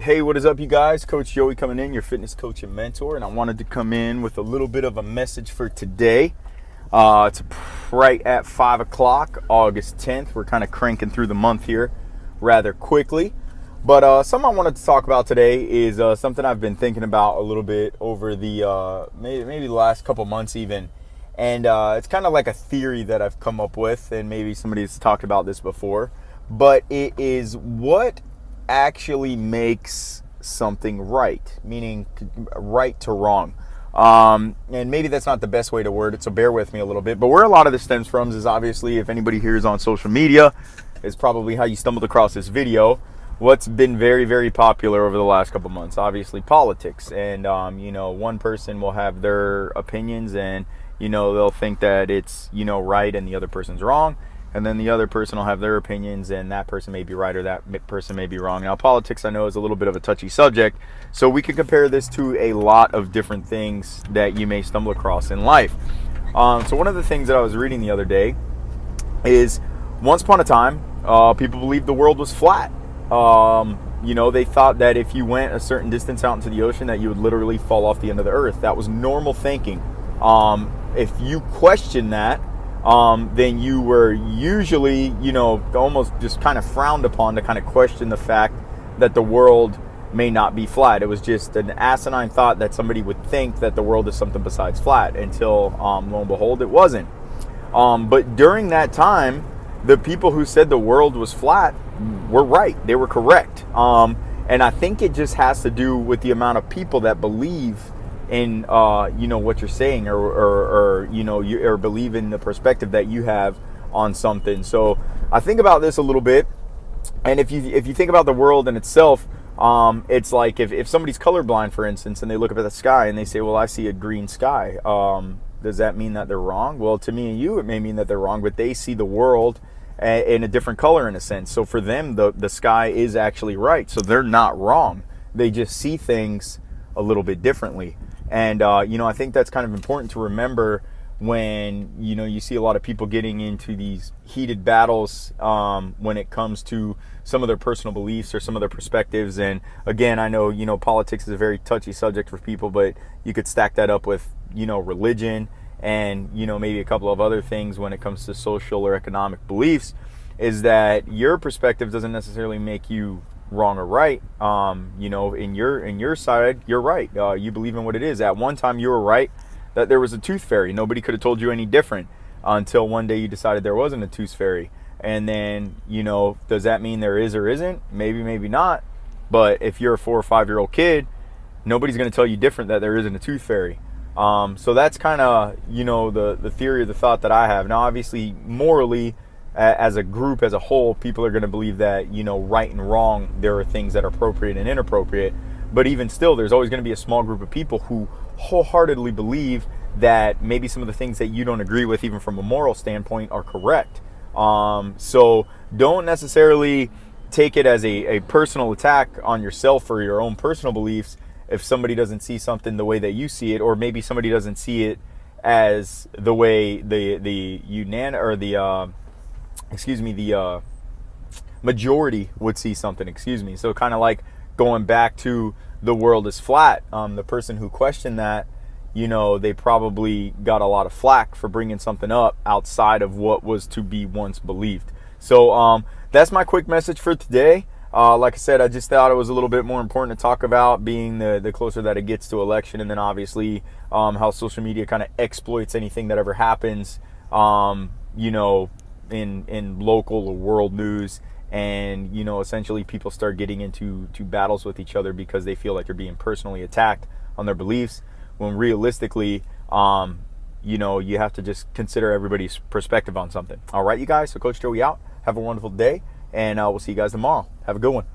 Hey, what is up, you guys? Coach Joey coming in, your fitness coach and mentor, and I wanted to come in with a little bit of a message for today. It's right at 5 o'clock, August 10th. We're kind of cranking through the month here rather quickly. But something I wanted to talk about today is something I've been thinking about a little bit over the maybe the last couple months even. And it's kind of like a theory that I've come up with, and maybe somebody's talked about this before. But it is what actually makes something right, meaning right to wrong. And maybe that's not the best way to word it, so bear with me a little bit. But where a lot of this stems from is obviously, if anybody here is on social media, is probably how you stumbled across this video. What's been very, very popular over the last couple months, obviously politics. And, one person will have their opinions and, they'll think that it's, right and the other person's wrong. And then the other person will have their opinions, and that person may be right or that person may be wrong. Now, politics, I know, is a little bit of a touchy subject, so we can compare this to a lot of different things that you may stumble across in life. So one of the things that I was reading the other day is, once upon a time, people believed the world was flat. They thought that if you went a certain distance out into the ocean, that you would literally fall off the end of the earth. That was normal thinking. If you question that, then you were usually, almost just kind of frowned upon to kind of question the fact that the world may not be flat. It was just an asinine thought that somebody would think that the world is something besides flat until, lo and behold, it wasn't. But during that time, the people who said the world was flat were right. They were correct. And I think it just has to do with the amount of people that believe in what you're saying, or believe in the perspective that you have on something. So I think about this a little bit, and if you think about the world in itself, it's like if somebody's colorblind, for instance, and they look up at the sky and they say, well, I see a green sky, does that mean that they're wrong? Well, to me and you, it may mean that they're wrong, but they see the world in a different color, in a sense. So for them, the sky is actually right, so they're not wrong. They just see things a little bit differently. And, I think that's kind of important to remember when, you see a lot of people getting into these heated battles when it comes to some of their personal beliefs or some of their perspectives. And again, I know, politics is a very touchy subject for people, but you could stack that up with, religion and, maybe a couple of other things when it comes to social or economic beliefs, is that your perspective doesn't necessarily make you wrong or right. In your side, you're right. You believe in what it is. At one time, you were right that there was a tooth fairy. Nobody could have told you any different until one day you decided there wasn't a tooth fairy. And then, does that mean there is or isn't? Maybe, maybe not. But if you're a 4 or 5-year-old kid, nobody's going to tell you different that there isn't a tooth fairy. So that's kind of, the theory or the thought that I have. Now, obviously, morally, as a group, as a whole, people are going to believe that, right and wrong, there are things that are appropriate and inappropriate. But even still, there's always going to be a small group of people who wholeheartedly believe that maybe some of the things that you don't agree with, even from a moral standpoint, are correct. So don't necessarily take it as a personal attack on yourself or your own personal beliefs if somebody doesn't see something the way that you see it, or maybe somebody doesn't see it as the way the majority would see something, So kind of like going back to the world is flat. The person who questioned that, they probably got a lot of flack for bringing something up outside of what was to be once believed. So that's my quick message for today. Like I said, I just thought it was a little bit more important to talk about, being the closer that it gets to election, and then obviously how social media kind of exploits anything that ever happens, in local or world news, and essentially people start getting into battles with each other because they feel like they're being personally attacked on their beliefs, when realistically you have to just consider everybody's perspective on something. All right, you guys, so Coach Joey out. Have a wonderful day, and we'll see you guys tomorrow. Have a good one.